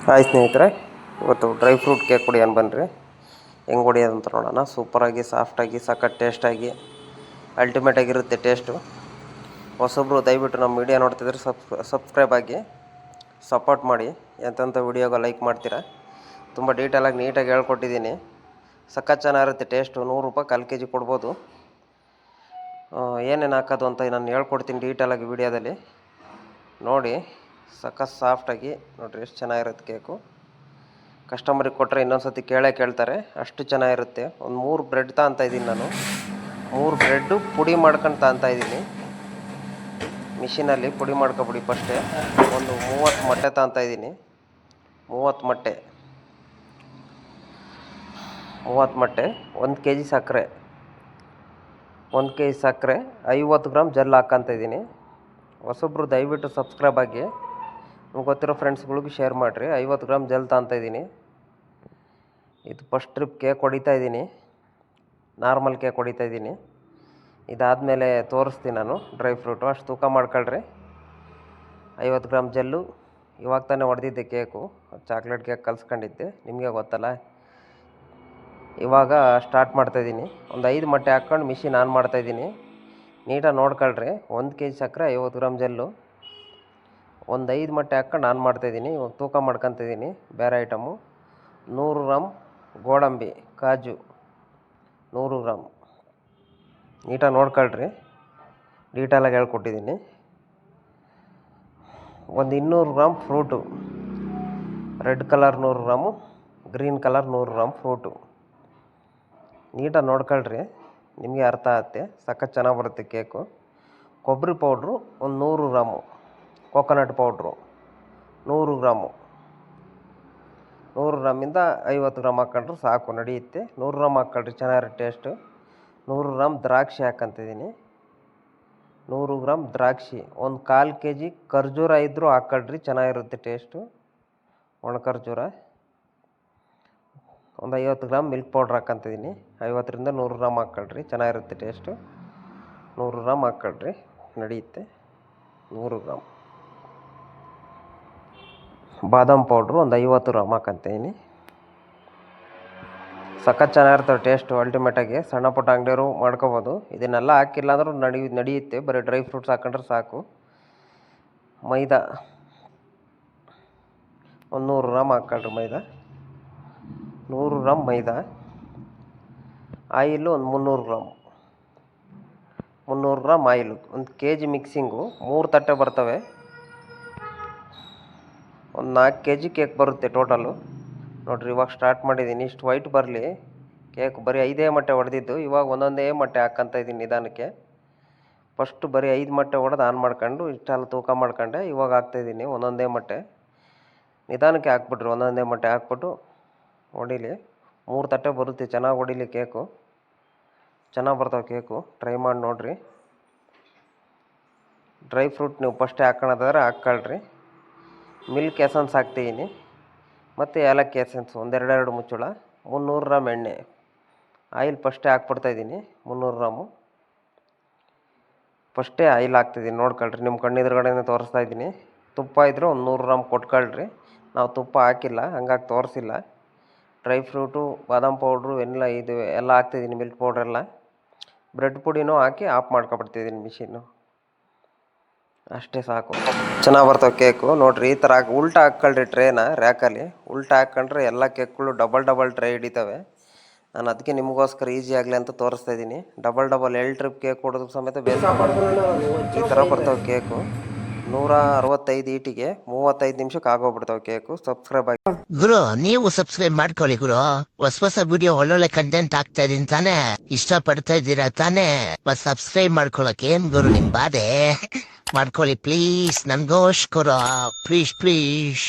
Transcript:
Hi ಸ್ನೇಹಿತರೆ, ಇವತ್ತು dry fruit cake ಹೊಡಿಯೋಣ ಬನ್ನಿರಿ. ಹೆಂಗೆ ಹೊಡಿಯೋದು ಅಂತ ನೋಡೋಣ. ಸೂಪರಾಗಿ, ಸಾಫ್ಟಾಗಿ, ಸಖತ್ ಟೇಸ್ಟಾಗಿ, ಅಲ್ಟಿಮೇಟಾಗಿರುತ್ತೆ ಟೇಸ್ಟು. ಹೊಸೊಬ್ಬರು ದಯವಿಟ್ಟು ನಮ್ಮ ವೀಡಿಯೋ ನೋಡ್ತಿದ್ರೆ ಸಬ್ಸ್ಕ್ರೈಬ್ ಆಗಿ ಸಪೋರ್ಟ್ ಮಾಡಿ. ಎಂತೆಂಥ ವೀಡಿಯೋಗೆ ಲೈಕ್ ಮಾಡ್ತೀರಾ. ತುಂಬ ಡೀಟೇಲಾಗಿ ನೀಟಾಗಿ ಹೇಳ್ಕೊಟ್ಟಿದ್ದೀನಿ. ಸಖತ್ ಚೆನ್ನಾಗಿರುತ್ತೆ ಟೇಸ್ಟು. 100 ರೂಪಾಯಿ ಕಾಲು ಕೆ ಜಿ ಕೊಡ್ಬೋದು. ಏನೇನು ಹಾಕೋದು ಅಂತ ನಾನು ಹೇಳ್ಕೊಡ್ತೀನಿ ಡೀಟೇಲಾಗಿ ವೀಡಿಯೋದಲ್ಲಿ ನೋಡಿ. ಸಖತ್ ಸಾಫ್ಟಾಗಿ ನೋಡಿರಿ, ಎಷ್ಟು ಚೆನ್ನಾಗಿರುತ್ತೆ ಕೇಕು. ಕಸ್ಟಮರಿಗೆ ಕೊಟ್ಟರೆ ಇನ್ನೊಂದು ಸತಿ ಕೇಳ್ತಾರೆ, ಅಷ್ಟು ಚೆನ್ನಾಗಿರುತ್ತೆ. ಒಂದು 3 ಬ್ರೆಡ್ ತಗೊತಾಯಿದ್ದೀನಿ ನಾನು. 3 ಬ್ರೆಡ್ಡು ಪುಡಿ ಮಾಡ್ಕೊಂಡು ತಗೊತಾಯಿದ್ದೀನಿ. ಮಿಷಿನಲ್ಲಿ ಪುಡಿ ಮಾಡ್ಕೊಬಿಡಿ ಫಸ್ಟೇ. ಒಂದು 30 ಮೊಟ್ಟೆ ತಗೊತಾಯಿದ್ದೀನಿ. 30 ಮೊಟ್ಟೆ, 1 ಕೆ ಜಿ ಸಕ್ಕರೆ, 1 ಕೆ ಜಿ ಸಕ್ಕರೆ, 50 ಗ್ರಾಮ್ ಜೆಲ್ ಹಾಕ್ಕೊತಾಯಿದ್ದೀನಿ. ಹೊಸೊಬ್ಬರು ದಯವಿಟ್ಟು ಸಬ್ಸ್ಕ್ರೈಬ್ ಆಗಿ ನಿಮ್ಗೆ ಗೊತ್ತಿರೋ ಫ್ರೆಂಡ್ಸ್ಗಳಿಗೂ ಶೇರ್ ಮಾಡಿರಿ. 50 ಗ್ರಾಮ್ ಜೆಲ್ ತಗೊತಾಯಿದ್ದೀನಿ. ಇದು ಫಸ್ಟ್ ಟ್ರಿಪ್ ಕೇಕ್ ಹೊಡಿತಾಯಿದ್ದೀನಿ, ನಾರ್ಮಲ್ ಕೇಕ್ ಹೊಡಿತಾಯಿದ್ದೀನಿ. ಇದಾದಮೇಲೆ ತೋರಿಸ್ತೀನಿ ನಾನು ಡ್ರೈ ಫ್ರೂಟು. ಅಷ್ಟು ತೂಕ ಮಾಡ್ಕೊಳ್ರಿ. 50 ಗ್ರಾಮ್ ಜೆಲ್ಲು. ಇವಾಗ ತಾನೇ ಹೊಡೆದಿದ್ದೆ ಕೇಕು, ಚಾಕ್ಲೇಟ್ ಕೇಕ್ ಕಲಿಸ್ಕೊಂಡಿದ್ದೆ, ನಿಮಗೆ ಗೊತ್ತಲ್ಲ. ಇವಾಗ ಸ್ಟಾರ್ಟ್ ಮಾಡ್ತಾಯಿದ್ದೀನಿ. ಒಂದು 5 ಮೊಟ್ಟೆ ಹಾಕ್ಕೊಂಡು ಮಿಷಿನ್ ಆನ್ ಮಾಡ್ತಾಯಿದ್ದೀನಿ. ನೀಟಾಗಿ ನೋಡ್ಕೊಳ್ರಿ. 1 ಕೆ ಜಿ ಸಕ್ಕರೆ, 50 ಗ್ರಾಮ್ ಜೆಲ್ಲು, ಒಂದು 5 ಮೊಟ್ಟೆ ಹಾಕ್ಕೊಂಡು ಆನ್ ಮಾಡ್ತಾಯಿದ್ದೀನಿ. ಇವಾಗ ತೂಕ ಮಾಡ್ಕೊತಿದ್ದೀನಿ ಬೇರೆ ಐಟಮು. 100 ಗ್ರಾಮ್ ಗೋಡಂಬಿ, ಕಾಜು 100 ಗ್ರಾಮ್. ನೀಟಾಗಿ ನೋಡ್ಕೊಳ್ರಿ, ಡೀಟೇಲಾಗಿ ಹೇಳ್ಕೊಟ್ಟಿದ್ದೀನಿ. ಒಂದು 200 gram fruit, red colour 100 gram, green colour 100 gram fruit. ನೀಟಾಗಿ ನೋಡ್ಕೊಳ್ರಿ, ನಿಮಗೆ ಅರ್ಥ ಆಗುತ್ತೆ. ಸಖತ್ ಚೆನ್ನಾಗಿ ಬರುತ್ತೆ ಕೇಕು. ಕೊಬ್ಬರಿ ಪೌಡ್ರು ಒಂದು 100 gram, coconut powder 100 gram. 100 ಗ್ರಾಮಿಂದ 50 gram ಹಾಕ್ಕೊಂಡ್ರೆ ಸಾಕು, ನಡೆಯುತ್ತೆ. 100 ಗ್ರಾಮ್ ಹಾಕ್ಕೊಳ್ರಿ, ಚೆನ್ನಾಗಿರುತ್ತೆ ಟೇಸ್ಟು. 100 ಗ್ರಾಮ್ ದ್ರಾಕ್ಷಿ ಹಾಕ್ಕೊಂತಿದ್ದೀನಿ. 100 ಗ್ರಾಮ್ ದ್ರಾಕ್ಷಿ. ಒಂದು 1/4 ಕೆ ಜಿ ಖರ್ಜೂರ ಇದ್ದರೂ ಹಾಕ್ಕೊಳ್ರಿ, ಚೆನ್ನಾಗಿರುತ್ತೆ ಟೇಸ್ಟು, ಒಣ ಖರ್ಜೂರ. ಒಂದು 50 ಗ್ರಾಮ್ ಮಿಲ್ಕ್ ಪೌಡ್ರ್ ಹಾಕ್ಕೊಂತಿದ್ದೀನಿ. 50ರಿಂದ 100 ಗ್ರಾಮ್ ಹಾಕ್ಕೊಳ್ರಿ, ಚೆನ್ನಾಗಿರುತ್ತೆ ಟೇಸ್ಟು. 100 ಗ್ರಾಮ್ ಹಾಕ್ಕೊಳ್ರಿ, ನಡೆಯುತ್ತೆ. 100 ಗ್ರಾಮ್ ಬಾದಾಮ್ ಪೌಡ್ರು ಒಂದು 50 ಗ್ರಾಮ್ ಹಾಕ್ಕೊಂತಿದ್ದೀನಿ. ಸಖತ್ ಚೆನ್ನಾಗಿರ್ತವೆ ಟೇಸ್ಟು, ಅಲ್ಟಿಮೇಟಾಗಿ. ಸಣ್ಣ ಪುಟ್ಟ ಅಂಗಡಿಯವರು ಮಾಡ್ಕೊಬೋದು. ಇದನ್ನೆಲ್ಲ ಹಾಕಿಲ್ಲ ಅಂದರೂ ನಡೆಯುತ್ತೆ. ಬರೀ ಡ್ರೈ ಫ್ರೂಟ್ಸ್ ಹಾಕ್ಕೊಂಡ್ರೆ ಸಾಕು. ಮೈದಾ ಒಂದು 100 ಗ್ರಾಮ್ ಹಾಕ್ಕೊಳ್ರಿ ಮೈದಾ. 100 ಗ್ರಾಮ್ ಮೈದಾ. ಆಯಿಲು ಒಂದು 300 gram. 300 gram oil. 1 K G mixing 3 ತಟ್ಟೆ ಬರ್ತವೆ. ಒಂದು 4 ಕೆ ಜಿ ಕೇಕ್ ಬರುತ್ತೆ ಟೋಟಲು. ನೋಡಿರಿ, ಇವಾಗ ಸ್ಟಾರ್ಟ್ ಮಾಡಿದ್ದೀನಿ. ಇಷ್ಟು ವೈಟ್ ಬರಲಿ ಕೇಕ್. ಬರೀ 5 ಮೊಟ್ಟೆ ಹೊಡೆದಿದ್ದು. ಇವಾಗ ಒಂದೊಂದೇ ಮೊಟ್ಟೆ ಹಾಕ್ಕೊತಾಯಿದ್ದೀನಿ ನಿಧಾನಕ್ಕೆ. ಫಸ್ಟು ಬರೀ 5 ಮೊಟ್ಟೆ ಹೊಡೆದು ಆನ್ ಮಾಡ್ಕೊಂಡು ಇಷ್ಟೆಲ್ಲ ತೂಕ ಮಾಡ್ಕೊಂಡೆ. ಇವಾಗ ಹಾಕ್ತಾಯಿದ್ದೀನಿ ಒಂದೊಂದೇ ಮೊಟ್ಟೆ. ನಿಧಾನಕ್ಕೆ ಹಾಕ್ಬಿಟ್ರಿ, ಒಂದೊಂದೇ ಮೊಟ್ಟೆ ಹಾಕ್ಬಿಟ್ಟು ಹೊಡೀಲಿ. 3 ತಟ್ಟೆ ಬರುತ್ತೆ. ಚೆನ್ನಾಗಿ ಹೊಡೀಲಿ ಕೇಕು, ಚೆನ್ನಾಗಿ ಬರ್ತಾವೆ ಕೇಕು. ಟ್ರೈ ಮಾಡಿ ನೋಡಿರಿ. ಡ್ರೈ ಫ್ರೂಟ್ ನೀವು ಫಸ್ಟೇ ಹಾಕ್ಕೊಳೋದಾದ್ರೆ ಹಾಕ್ಕೊಳ್ರಿ. ಮಿಲ್ಕ್ ಎಸೆನ್ಸ್ ಹಾಕ್ತಿದ್ದೀನಿ, ಮತ್ತು ಏಲಕ್ಕಿ ಎಸೆನ್ಸ್ ಒಂದು 2 ಮುಚ್ಚಳ. 300 ಗ್ರಾಮ್ ಎಣ್ಣೆ. ಆಯಿಲ್ ಫಸ್ಟೇ ಹಾಕ್ಬಿಡ್ತಾಯಿದ್ದೀನಿ 300 ಗ್ರಾಮು. ಫಸ್ಟೇ ಆಯಿಲ್ ಹಾಕ್ತಿದ್ದೀನಿ, ನೋಡ್ಕೊಳ್ರಿ. ನಿಮ್ಮ ಕಣ್ಣೆದುರುಗಡೆನೇ ತೋರಿಸ್ತಾ ಇದ್ದೀನಿ. ತುಪ್ಪ ಇದ್ದರೆ ಒಂದು 100 ಗ್ರಾಮ್ ಕೊಟ್ಕೊಳ್ರಿ. ನಾವು ತುಪ್ಪ ಹಾಕಿಲ್ಲ, ಹಂಗಾಗಿ ತೋರಿಸಿಲ್ಲ. ಡ್ರೈ ಫ್ರೂಟು, ಬಾದಾಮ್ ಪೌಡ್ರು, ವೆನಿಲಾ ಇದು ಎಲ್ಲ ಹಾಕ್ತಿದ್ದೀನಿ, ಮಿಲ್ಕ್ ಪೌಡ್ರೆಲ್ಲ. ಬ್ರೆಡ್ ಪುಡಿನೂ ಹಾಕಿ ಆಫ್ ಮಾಡ್ಕೊಬಿಡ್ತಿದ್ದೀನಿ ಮಿಷಿನ್ನು. ಅಷ್ಟೇ ಸಾಕು, ಚೆನ್ನಾಗಿ ಬರ್ತವೆ ಕೇಕು. ನೋಡಿರಿ, ಈ ಥರ ಉಲ್ಟಾ ಹಾಕ್ಕೊಳ್ರಿ ಟ್ರೇನ, ರ್ಯಾಕಲ್ಲಿ ಉಲ್ಟಾ ಹಾಕ್ಕೊಂಡ್ರೆ ಎಲ್ಲ ಕೇಕ್ಗಳು ಡಬಲ್ ಟ್ರೈ ಹಿಡಿತವೆ. ನಾನು ಅದಕ್ಕೆ ನಿಮಗೋಸ್ಕರ ಈಸಿ ಆಗಲಿ ಅಂತ ತೋರಿಸ್ತಾ ಇದ್ದೀನಿ. ಡಬಲ್ 2 ಟ್ರಿಪ್ ಕೇಕ್ ಕೊಡೋದು ಸಮೇತ ಬೇಯಿಸ್ಕೊಬೋದು. ಈ ಥರ ಬರ್ತವೆ ಕೇಕು. 165 ಈಟಿಗೆ 35 ನಿಮಿಷಕ್ಕೆ ಆಗೋಗ್ಬಿಡ್ತಾವೆ ಕೇಕು. ಸಬ್ಸ್ಕ್ರೈಬ್ ಆಗಿ ಗುರು, ನೀವು ಸಬ್ಸ್ಕ್ರೈಬ್ ಮಾಡ್ಕೊಳ್ಳಿ ಗುರು. ಹೊಸ ವಿಡಿಯೋ ಒಳ್ಳೊಳ್ಳೆ ಕಂಟೆಂಟ್ ಆಗ್ತಾ ಇದೀನಿ ತಾನೇ, ಇಷ್ಟ ಪಡ್ತಾ ಇದ್ದೀರಾ ತಾನೇ? ಸಬ್ಸ್ಕ್ರೈಬ್ ಮಾಡ್ಕೊಳಕ್ ಏನ್ ಗುರು ನಿಮ್ ಬಾಧೆ? ಮಾಡ್ಕೊಳ್ಳಿ ಪ್ಲೀಸ್, ನನ್ಗೋಸ್ಕರ ಪ್ಲೀಸ್.